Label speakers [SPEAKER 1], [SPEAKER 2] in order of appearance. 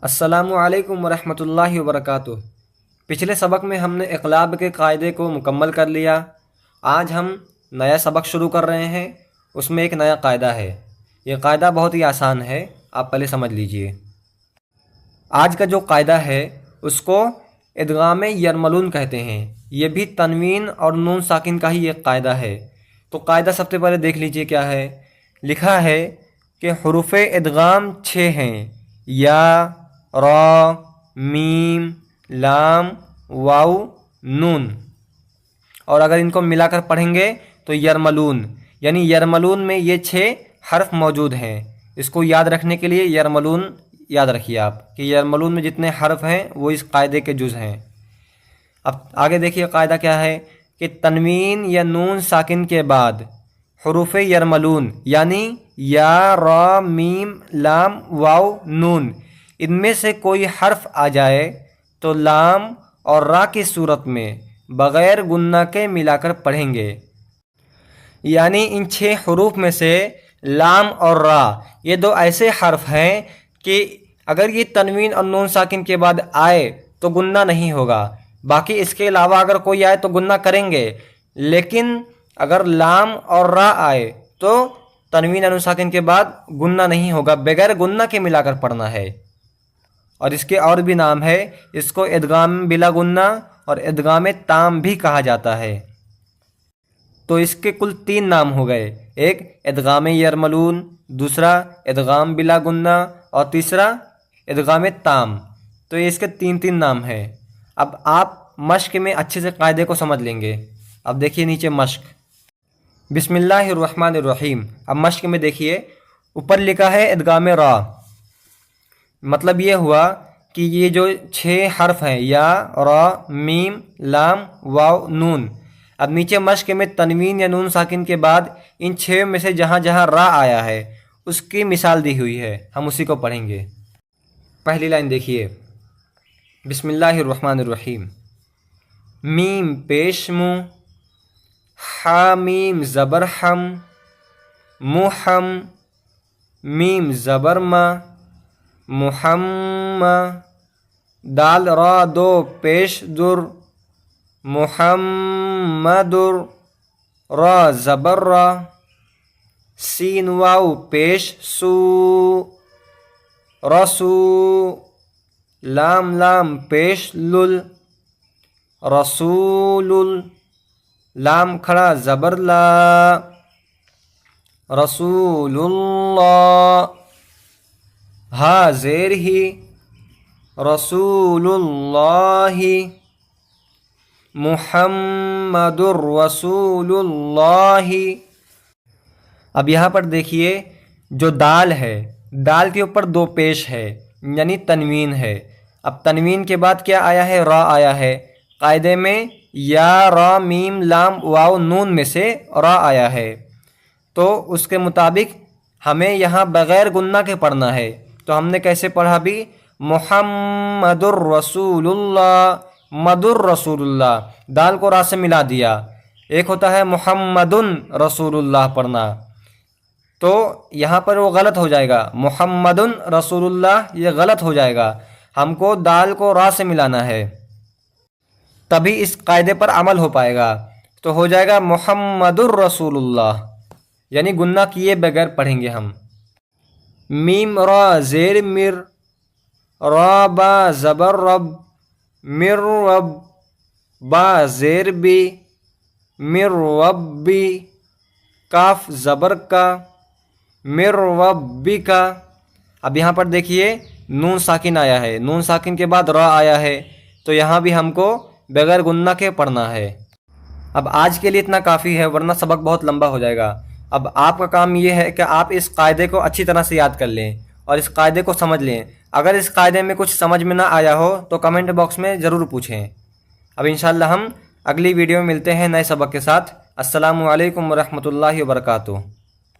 [SPEAKER 1] السلام علیکم ورحمۃ اللہ وبرکاتہ۔ پچھلے سبق میں ہم نے اقلاب کے قاعدے کو مکمل کر لیا۔ آج ہم نیا سبق شروع کر رہے ہیں، اس میں ایک نیا قاعدہ ہے۔ یہ قاعدہ بہت ہی آسان ہے، آپ پہلے سمجھ لیجئے۔ آج کا جو قاعدہ ہے اس کو ادغام یرملون کہتے ہیں۔ یہ بھی تنوین اور نون ساکن کا ہی ایک قاعدہ ہے۔ تو قاعدہ سب سے پہلے دیکھ لیجئے کیا ہے۔ لکھا ہے کہ حروف ادغام 6 ہیں: یا، را، میم، لام، واو، نون۔ اور اگر ان کو ملا کر پڑھیں گے تو یرملون، یعنی یرملون میں یہ 6 حرف موجود ہیں۔ اس کو یاد رکھنے کے لیے یرملون یاد رکھیے آپ کہ یرملون میں جتنے حرف ہیں وہ اس قاعدے کے جز ہیں۔ اب آگے دیکھیے قاعدہ کیا ہے کہ تنوین یا نون ساکن کے بعد حروف یرملون یعنی یا، را، میم، لام، واو، نون، ان میں سے کوئی حرف آ جائے تو لام اور را کی صورت میں بغیر گنہ کے ملا کر پڑھیں گے۔ یعنی ان 6 حروف میں سے لام اور را یہ 2 ایسے حرف ہیں کہ اگر یہ تنوین اور نون ساکن کے بعد آئے تو گنہ نہیں ہوگا، باقی اس کے علاوہ اگر کوئی آئے تو گنہ کریں گے، لیکن اگر لام اور را آئے تو تنوین اور نون ساکن کے بعد گنہ نہیں ہوگا، بغیر گنہ کے ملا کر پڑھنا ہے۔ اور اس کے اور بھی نام ہے، اس کو ادغام بلا گنہ اور ادغام تام بھی کہا جاتا ہے۔ تو اس کے کل 3 نام ہو گئے، ایک ادغام یرملون، دوسرا ادغام بلا گنہ اور تیسرا ادغام تام۔ تو یہ اس کے 3 نام ہیں۔ اب آپ مشق میں اچھے سے قاعدے کو سمجھ لیں گے۔ اب دیکھیے نیچے مشق، بسم اللہ الرحمن الرحیم۔ اب مشق میں دیکھیے اوپر لکھا ہے ادغام را، مطلب یہ ہوا کہ یہ جو 6 حرف ہیں یا، را، میم، لام، واو، نون، اب نیچے مشق میں تنوین یا نون ساکن کے بعد ان 6 میں سے جہاں جہاں را آیا ہے اس کی مثال دی ہوئی ہے، ہم اسی کو پڑھیں گے۔ پہلی لائن دیکھیے، بسم اللہ الرحمن الرحیم۔ میم پیش مو، حا میم زبر حم، محم، میم زبر ما، محمد، دال را 2 پیش در، محمدر، را زبر را، سین واو پیش سو، رسو، لام لام پیش لل، رسول، لام کھڑا زبر لا، رسول اللہ، ہا زیر ہی، رسول اللہ، محمد الرسول اللہ۔ اب یہاں پر دیکھیے جو دال ہے، دال کے اوپر 2 پیش ہے یعنی تنوین ہے۔ اب تنوین کے بعد کیا آیا ہے؟ را آیا ہے۔ قاعدے میں یا، را، میم، لام، واو، نون میں سے را آیا ہے، تو اس کے مطابق ہمیں یہاں بغیر گنہ کے پڑھنا ہے۔ تو ہم نے کیسے پڑھا بھی؟ محمد الرسول اللہ، مد الرسول اللہ، دال کو را سے ملا دیا۔ ایک ہوتا ہے محمد رسول اللہ پڑھنا، تو یہاں پر وہ غلط ہو جائے گا، محمد رسول اللہ یہ غلط ہو جائے گا، ہم کو دال کو را سے ملانا ہے، تبھی اس قاعدے پر عمل ہو پائے گا۔ تو ہو جائے گا محمد الرسول اللہ، یعنی گنہ کیے بغیر پڑھیں گے ہم۔ میم را زیر مر، را با زبر رب، مر رب، با زیر بی، مر ربی، کاف زبر کا، مر ربی کا۔ اب یہاں پر دیکھیے نون ساکن آیا ہے، نون ساکن کے بعد را آیا ہے، تو یہاں بھی ہم کو بغیر گنہ کے پڑھنا ہے۔ اب آج کے لیے اتنا کافی ہے، ورنہ سبق بہت لمبا ہو جائے گا۔ اب آپ کا کام یہ ہے کہ آپ اس قاعدے کو اچھی طرح سے یاد کر لیں اور اس قاعدے کو سمجھ لیں۔ اگر اس قاعدے میں کچھ سمجھ میں نہ آیا ہو تو کمنٹ باکس میں ضرور پوچھیں۔ اب انشاءاللہ ہم اگلی ویڈیو میں ملتے ہیں نئے سبق کے ساتھ۔ السلام علیکم ورحمۃ اللہ وبرکاتہ۔